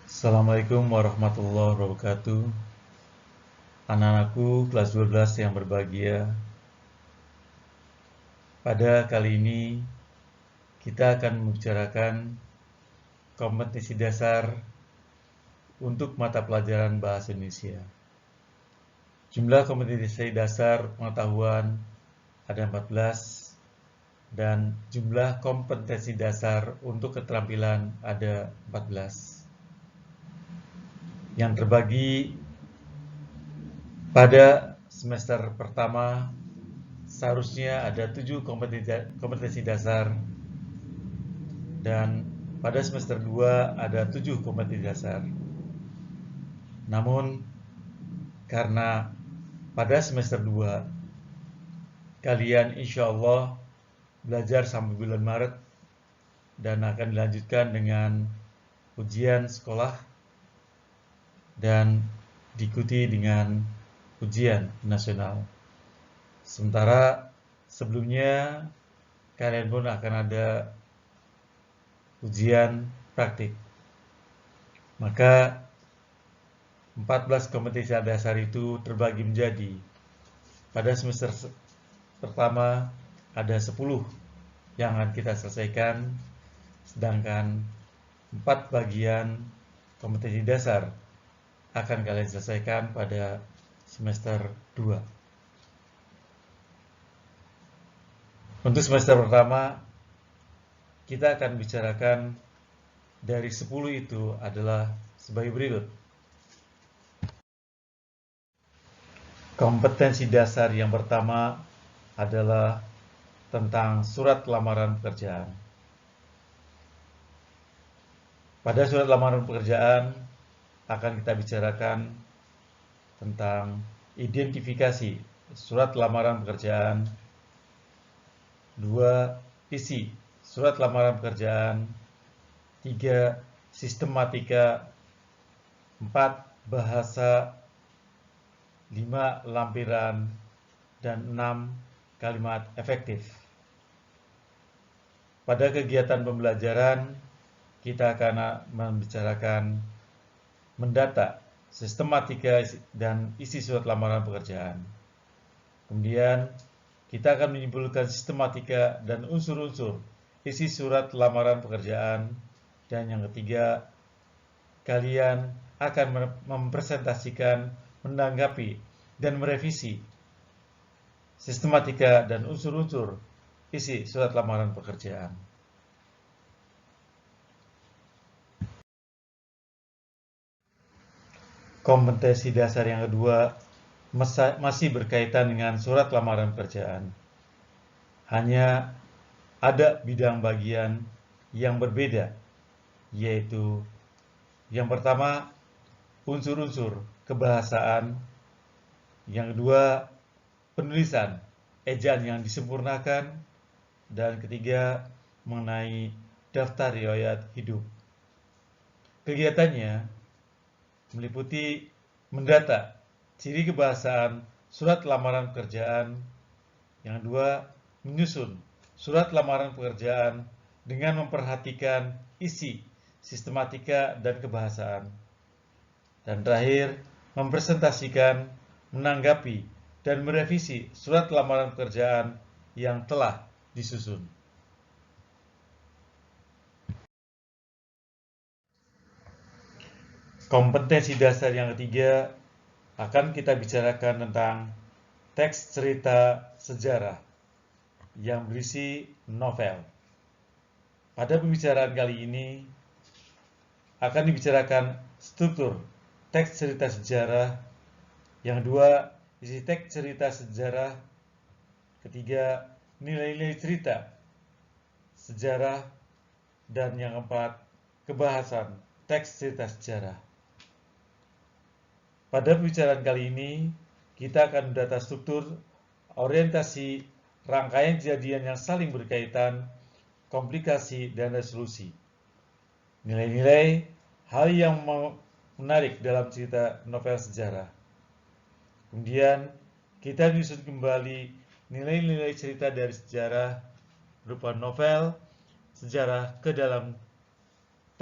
Assalamualaikum warahmatullahi wabarakatuh. Anak-anakku kelas 12 yang berbahagia. Pada kali ini kita akan membicarakan kompetensi dasar untuk mata pelajaran Bahasa Indonesia. Jumlah kompetensi dasar pengetahuan ada 14 dan jumlah kompetensi dasar untuk keterampilan ada 14. Yang terbagi pada semester pertama seharusnya ada 7 kompetensi dasar dan pada semester 2 ada 7 kompetensi dasar. Namun karena pada semester 2 kalian insya Allah belajar sampai bulan Maret dan akan dilanjutkan dengan ujian sekolah dan diikuti dengan ujian nasional. Sementara sebelumnya kalian pun akan ada ujian praktik. Maka 14 kompetensi dasar itu terbagi menjadi pada semester pertama ada 10 yang akan kita selesaikan, sedangkan 4 bagian kompetensi dasar akan kalian selesaikan pada semester 2. Untuk semester pertama kita akan bicarakan dari 10 itu adalah sebagai berikut. Kompetensi dasar yang pertama adalah tentang surat lamaran pekerjaan. Pada surat lamaran pekerjaan akan kita bicarakan tentang identifikasi surat lamaran pekerjaan, 2. Isi surat lamaran pekerjaan, 3. Sistematika, 4. Bahasa, 5. Lampiran, dan 6. Kalimat efektif. Pada kegiatan pembelajaran kita akan membicarakan mendata sistematika dan isi surat lamaran pekerjaan. Kemudian kita akan menyimpulkan sistematika dan unsur-unsur isi surat lamaran pekerjaan. Dan yang ketiga, kalian akan mempresentasikan, menanggapi, dan merevisi sistematika dan unsur-unsur isi surat lamaran pekerjaan. Kompetensi dasar yang kedua masih berkaitan dengan surat lamaran pekerjaan. Hanya ada bidang bagian yang berbeda, yaitu yang pertama unsur-unsur kebahasaan, yang kedua penulisan, ejaan yang disempurnakan, dan ketiga mengenai daftar riwayat hidup. Kegiatannya meliputi mendata ciri kebahasaan surat lamaran pekerjaan, yang kedua menyusun surat lamaran pekerjaan dengan memperhatikan isi, sistematika, dan kebahasaan, dan terakhir mempresentasikan, menanggapi, dan merevisi surat lamaran pekerjaan yang telah disusun. Kompetensi dasar yang ketiga akan kita bicarakan tentang teks cerita sejarah yang berisi novel. Pada pembicaraan kali ini akan dibicarakan struktur teks cerita sejarah, yang kedua isi teks cerita sejarah, ketiga nilai-nilai cerita sejarah, dan yang keempat kebahasan teks cerita sejarah. Pada pembicaraan kali ini, kita akan mendata struktur, orientasi, rangkaian kejadian yang saling berkaitan, komplikasi, dan resolusi. Nilai-nilai hal yang menarik dalam cerita novel sejarah. Kemudian, kita menyusun kembali nilai-nilai cerita dari sejarah berupa novel sejarah ke dalam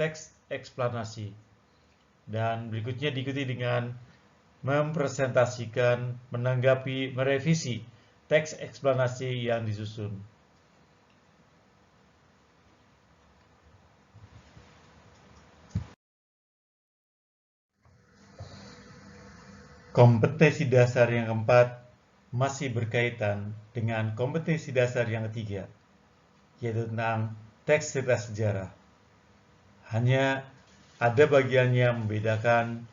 teks eksplanasi. dan berikutnya diikuti dengan mempresentasikan, menanggapi, merevisi teks eksplanasi yang disusun. Kompetensi dasar yang keempat masih berkaitan dengan kompetensi dasar yang ketiga, yaitu tentang teks cerita sejarah. Hanya ada bagian yang membedakan.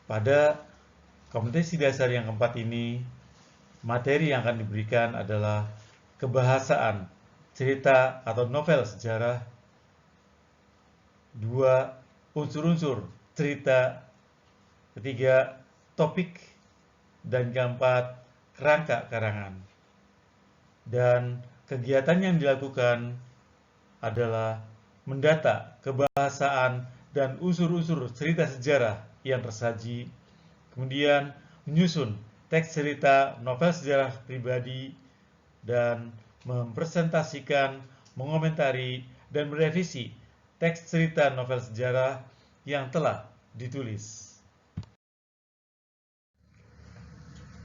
Pada kompetensi dasar yang keempat ini, materi yang akan diberikan adalah kebahasaan, cerita atau novel sejarah, 2. Unsur-unsur cerita, ketiga, topik, dan keempat, kerangka karangan. Dan kegiatan yang dilakukan adalah mendata kebahasaan dan unsur-unsur cerita sejarah yang tersaji, kemudian menyusun teks cerita novel sejarah pribadi, dan mempresentasikan, mengomentari, dan merevisi teks cerita novel sejarah yang telah ditulis.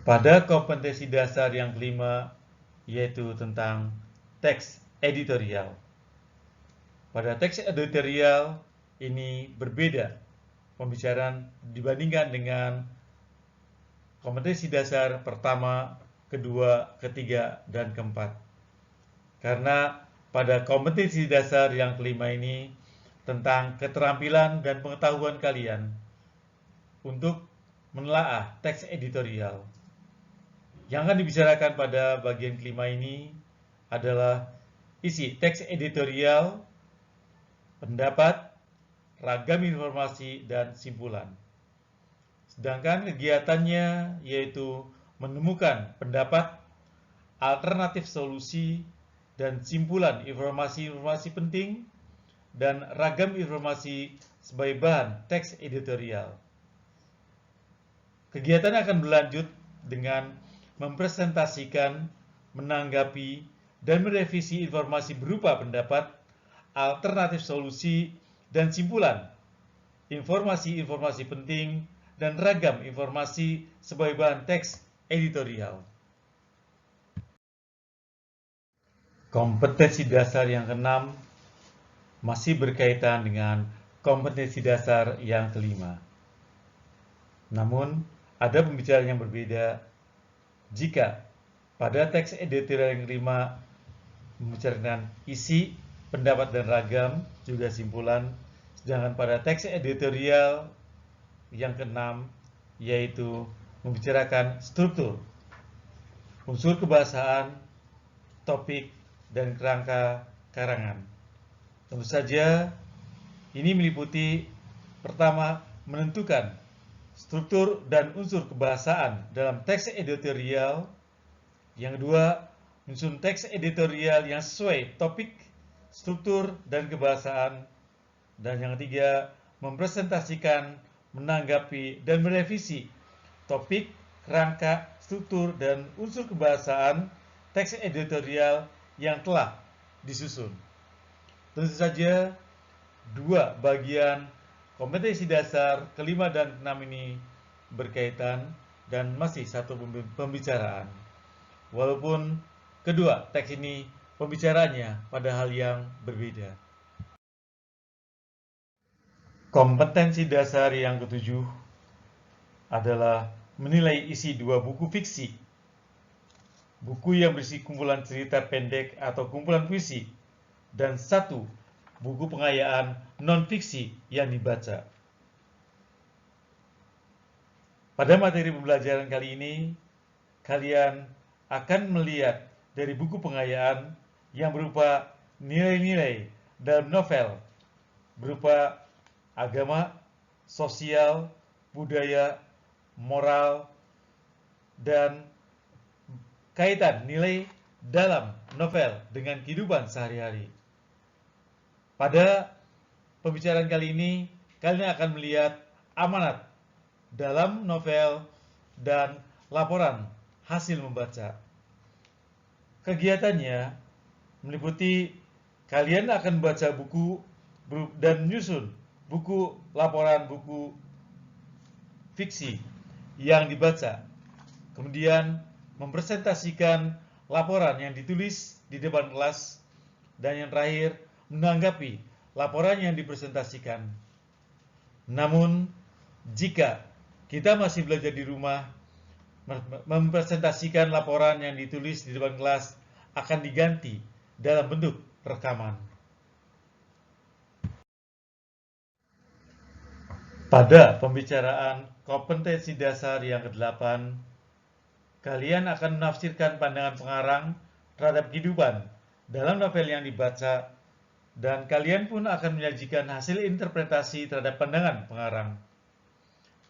Pada kompetensi dasar yang kelima, yaitu tentang teks editorial. Pada teks editorial ini berbeda pembicaraan dibandingkan dengan kompetensi dasar pertama, kedua, ketiga, dan keempat. Karena pada kompetensi dasar yang kelima ini tentang keterampilan dan pengetahuan kalian untuk menelaah teks editorial. Yang akan dibicarakan pada bagian kelima ini adalah isi teks editorial, pendapat, ragam informasi, dan simpulan. Sedangkan kegiatannya yaitu menemukan pendapat, alternatif solusi, dan simpulan informasi-informasi penting, dan ragam informasi sebagai bahan teks editorial. Kegiatan akan berlanjut dengan mempresentasikan, menanggapi, dan merevisi informasi berupa pendapat, alternatif solusi, dan simpulan, informasi-informasi penting, dan ragam informasi sebagai bahan teks editorial. Kompetensi dasar yang keenam masih berkaitan dengan kompetensi dasar yang kelima. Namun, ada pembicaraan yang berbeda jika pada teks editorial yang kelima membicarakan isi, pendapat, dan ragam, juga simpulan, sedangkan pada teks editorial yang keenam yaitu membicarakan struktur, unsur kebahasaan, topik, dan kerangka karangan. Tentu saja ini meliputi pertama, menentukan struktur dan unsur kebahasaan dalam teks editorial. Yang kedua, menyusun teks editorial yang sesuai topik, struktur, dan kebahasaan. Dan yang ketiga, mempresentasikan, menanggapi, dan merevisi topik, kerangka, struktur, dan unsur kebahasaan teks editorial yang telah disusun. Tentu saja, dua bagian kompetensi dasar kelima dan keenam ini berkaitan dan masih satu pembicaraan. Walaupun kedua teks ini pembicaraannya pada hal yang berbeda. Kompetensi dasar yang ketujuh adalah menilai isi dua buku fiksi. Buku yang berisi kumpulan cerita pendek atau kumpulan puisi, dan satu buku pengayaan non-fiksi yang dibaca. Pada materi pembelajaran kali ini, kalian akan melihat dari buku pengayaan yang berupa nilai-nilai dalam novel, berupa agama, sosial, budaya, moral, dan kaitan nilai dalam novel dengan kehidupan sehari-hari. Pada pembicaraan kali ini, kalian akan melihat amanat dalam novel dan laporan hasil membaca. Kegiatannya meliputi kalian akan membaca buku dan menyusun buku, laporan buku fiksi yang dibaca, kemudian mempresentasikan laporan yang ditulis di depan kelas, dan yang terakhir menanggapi laporan yang dipresentasikan. Namun, jika kita masih belajar di rumah, mempresentasikan laporan yang ditulis di depan kelas akan diganti dalam bentuk rekaman. Pada pembicaraan kompetensi dasar yang ke-8, kalian akan menafsirkan pandangan pengarang terhadap kehidupan dalam novel yang dibaca, dan kalian pun akan menyajikan hasil interpretasi terhadap pandangan pengarang.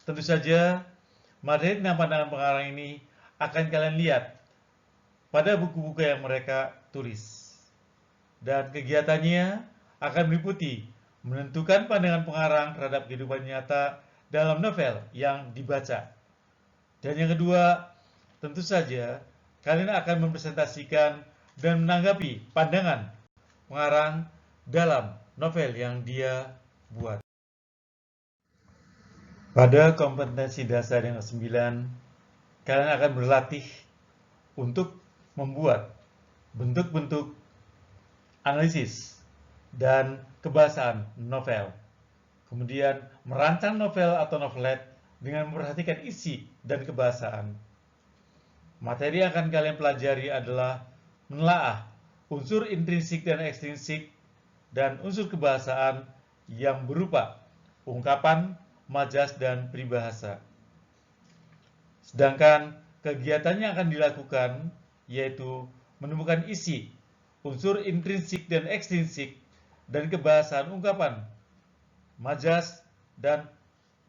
Tentu saja, materi tentang pandangan pengarang ini akan kalian lihat pada buku-buku yang mereka tulis. Dan kegiatannya akan meliputi menentukan pandangan pengarang terhadap kehidupan nyata dalam novel yang dibaca. Dan yang kedua, tentu saja kalian akan mempresentasikan dan menanggapi pandangan pengarang dalam novel yang dia buat. Pada kompetensi dasar yang ke-9, kalian akan berlatih untuk membuat bentuk-bentuk analisis dan kebahasaan novel. Kemudian merancang novel atau novelet dengan memperhatikan isi dan kebahasaan. Materi yang akan kalian pelajari adalah menelaah unsur intrinsik dan ekstrinsik dan unsur kebahasaan yang berupa ungkapan, majas, dan peribahasa. Sedangkan kegiatan yang akan dilakukan yaitu menemukan isi, unsur intrinsik dan ekstrinsik, dan kebahasaan ungkapan, majas, dan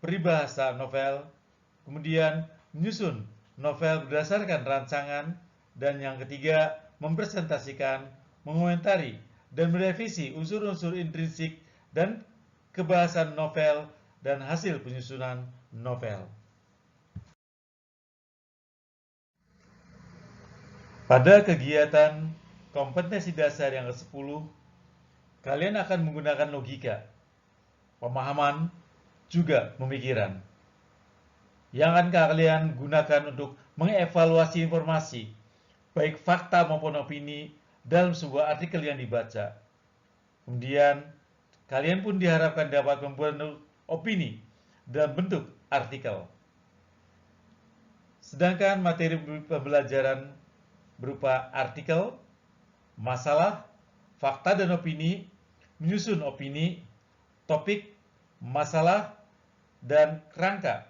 peribahasa novel, kemudian menyusun novel berdasarkan rancangan, dan yang ketiga, mempresentasikan, mengomentari, dan merevisi unsur-unsur intrinsik dan kebahasaan novel dan hasil penyusunan novel. Pada kegiatan kompetensi dasar yang ke-10, kalian akan menggunakan logika, pemahaman, juga pemikiran yang akan kalian gunakan untuk mengevaluasi informasi, baik fakta maupun opini, dalam sebuah artikel yang dibaca. Kemudian, kalian pun diharapkan dapat membuat opini dalam bentuk artikel. Sedangkan materi pembelajaran berupa artikel, masalah, fakta dan opini, menyusun opini, topik, masalah, dan kerangka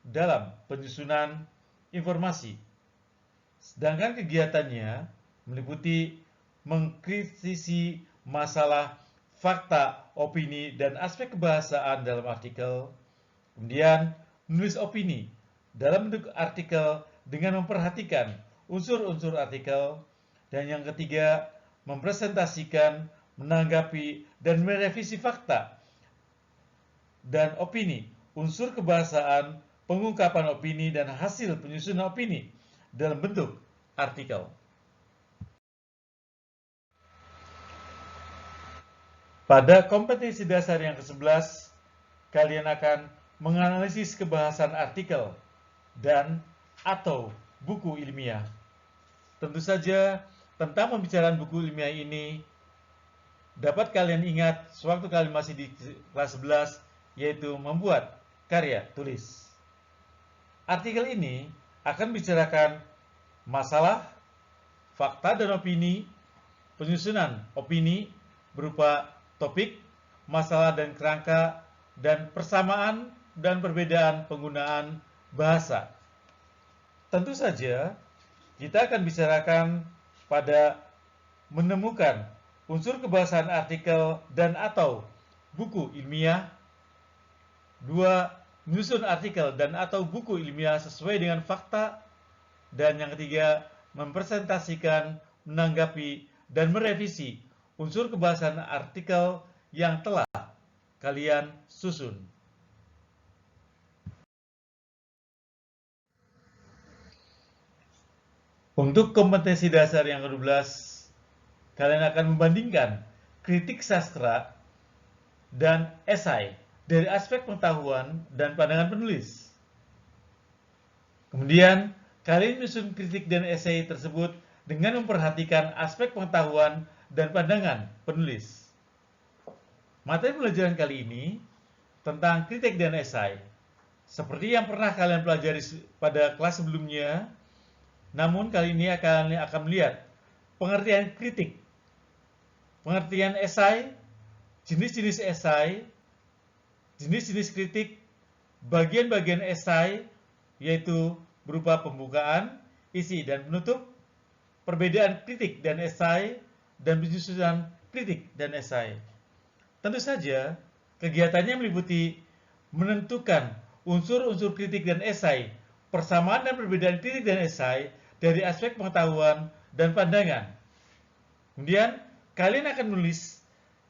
dalam penyusunan informasi. Sedangkan kegiatannya meliputi mengkritisi masalah, fakta, opini, dan aspek kebahasaan dalam artikel, kemudian menulis opini dalam bentuk artikel dengan memperhatikan unsur-unsur artikel, dan yang ketiga, mempresentasikan, menanggapi, dan merevisi fakta dan opini, unsur kebahasaan, pengungkapan opini, dan hasil penyusunan opini dalam bentuk artikel. Pada kompetensi dasar yang ke-11, kalian akan menganalisis kebahasan artikel dan atau buku ilmiah. Tentu saja, tentang pembicaraan buku ilmiah ini dapat kalian ingat sewaktu kalian masih di kelas 11, yaitu membuat karya tulis. Artikel ini akan bicarakan masalah, fakta dan opini, penyusunan opini berupa topik, masalah dan kerangka, dan persamaan dan perbedaan penggunaan bahasa. Tentu saja, kita akan bicarakan pada menemukan unsur kebahasaan artikel dan atau buku ilmiah. 2. Menyusun artikel dan atau buku ilmiah sesuai dengan fakta. Dan yang ketiga, mempresentasikan, menanggapi, dan merevisi unsur kebahasaan artikel yang telah kalian susun. Untuk kompetensi dasar yang ke-12, kalian akan membandingkan kritik sastra dan esai dari aspek pengetahuan dan pandangan penulis. Kemudian, kalian menyusun kritik dan esai tersebut dengan memperhatikan aspek pengetahuan dan pandangan penulis. Materi pelajaran kali ini tentang kritik dan esai. Seperti yang pernah kalian pelajari pada kelas sebelumnya, namun kali ini akan melihat pengertian kritik, pengertian esai, jenis-jenis esai, jenis-jenis kritik, bagian-bagian esai, yaitu berupa pembukaan, isi, dan penutup, perbedaan kritik dan esai, dan penyusunan kritik dan esai. Tentu saja, kegiatannya meliputi menentukan unsur-unsur kritik dan esai, persamaan dan perbedaan kritik dan esai dari aspek pengetahuan dan pandangan. Kemudian, kalian akan menulis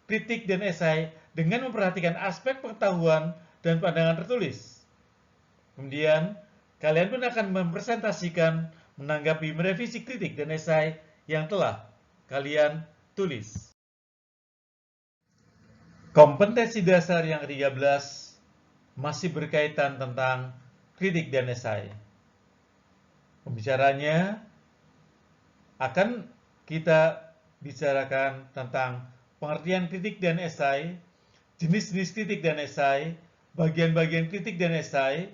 kritik dan esai dengan memperhatikan aspek pengetahuan dan pandangan tertulis. Kemudian, kalian pun akan mempresentasikan, menanggapi, merevisi kritik dan esai yang telah kalian tulis. Kompetensi dasar yang ke-13 masih berkaitan tentang kritik dan esai. Pembicaranya akan kita bicarakan tentang pengertian kritik dan esai, jenis-jenis kritik dan esai, bagian-bagian kritik dan esai,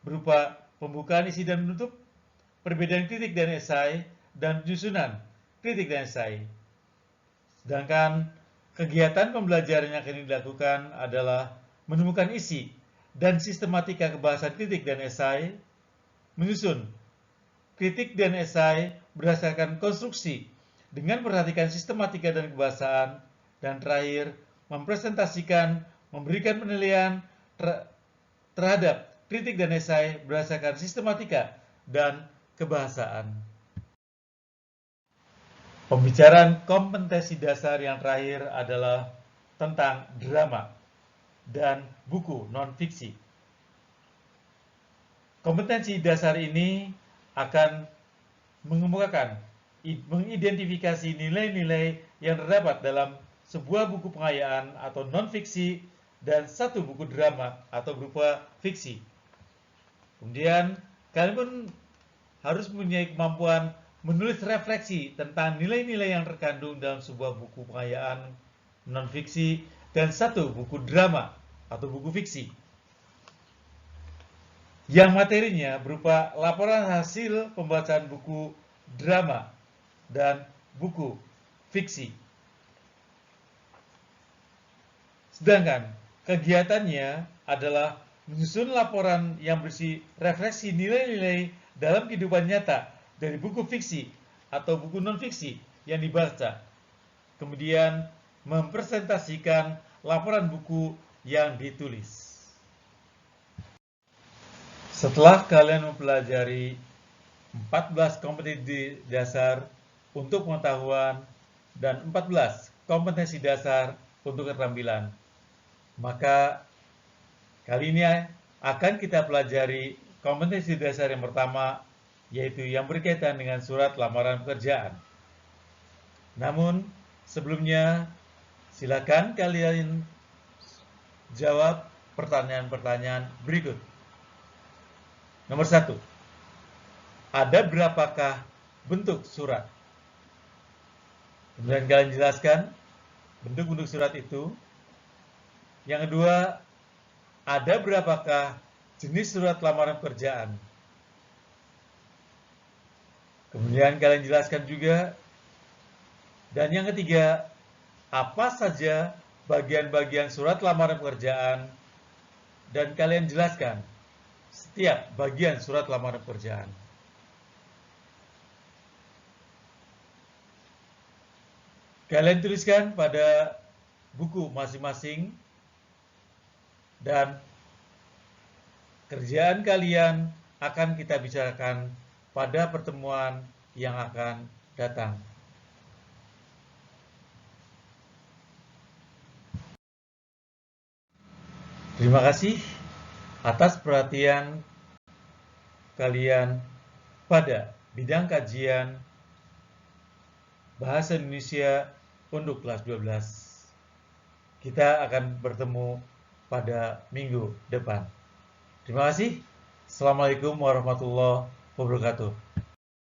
berupa pembukaan, isi, dan penutup, perbedaan kritik dan esai, dan penyusunan kritik dan esai. Sedangkan kegiatan pembelajaran yang akan dilakukan adalah menemukan isi dan sistematika kebahasan kritik dan esai, menyusun kritik dan esai berdasarkan konstruksi dengan perhatikan sistematika dan kebahasaan, dan terakhir mempresentasikan, memberikan penilaian terhadap kritik dan esai berdasarkan sistematika dan kebahasaan. Pembicaraan kompetensi dasar yang terakhir adalah tentang drama dan buku non-fiksi. Kompetensi dasar ini akan mengemukakan, mengidentifikasi nilai-nilai yang terdapat dalam sebuah buku pengayaan atau non-fiksi dan satu buku drama atau berupa fiksi. Kemudian, kalian pun harus mempunyai kemampuan menulis refleksi tentang nilai-nilai yang terkandung dalam sebuah buku pengayaan non-fiksi dan satu buku drama atau buku fiksi, yang materinya berupa laporan hasil pembacaan buku drama dan buku fiksi. Sedangkan kegiatannya adalah menyusun laporan yang berisi refleksi nilai-nilai dalam kehidupan nyata dari buku fiksi atau buku non-fiksi yang dibaca. Kemudian mempresentasikan laporan buku yang ditulis. Setelah kalian mempelajari 14 kompetensi dasar untuk pengetahuan dan 14 kompetensi dasar untuk keterampilan, maka kali ini akan kita pelajari kompetensi dasar yang pertama, yaitu yang berkaitan dengan surat lamaran pekerjaan. Namun, sebelumnya, silakan kalian jawab pertanyaan-pertanyaan berikut. Nomor 1. Ada berapakah bentuk surat? Kemudian kalian jelaskan bentuk-bentuk surat itu. Yang kedua, ada berapakah jenis surat lamaran pekerjaan? Kemudian kalian jelaskan juga. Dan yang ketiga, apa saja bagian-bagian surat lamaran pekerjaan? Dan kalian jelaskan setiap bagian surat lamaran pekerjaan. Kalian tuliskan pada buku masing-masing, dan kerjaan kalian akan kita bicarakan pada pertemuan yang akan datang. Terima kasih atas perhatian kalian pada bidang kajian Bahasa Indonesia untuk kelas 12. Kita akan bertemu pada minggu depan. Terima kasih. Assalamualaikum warahmatullahi wabarakatuh.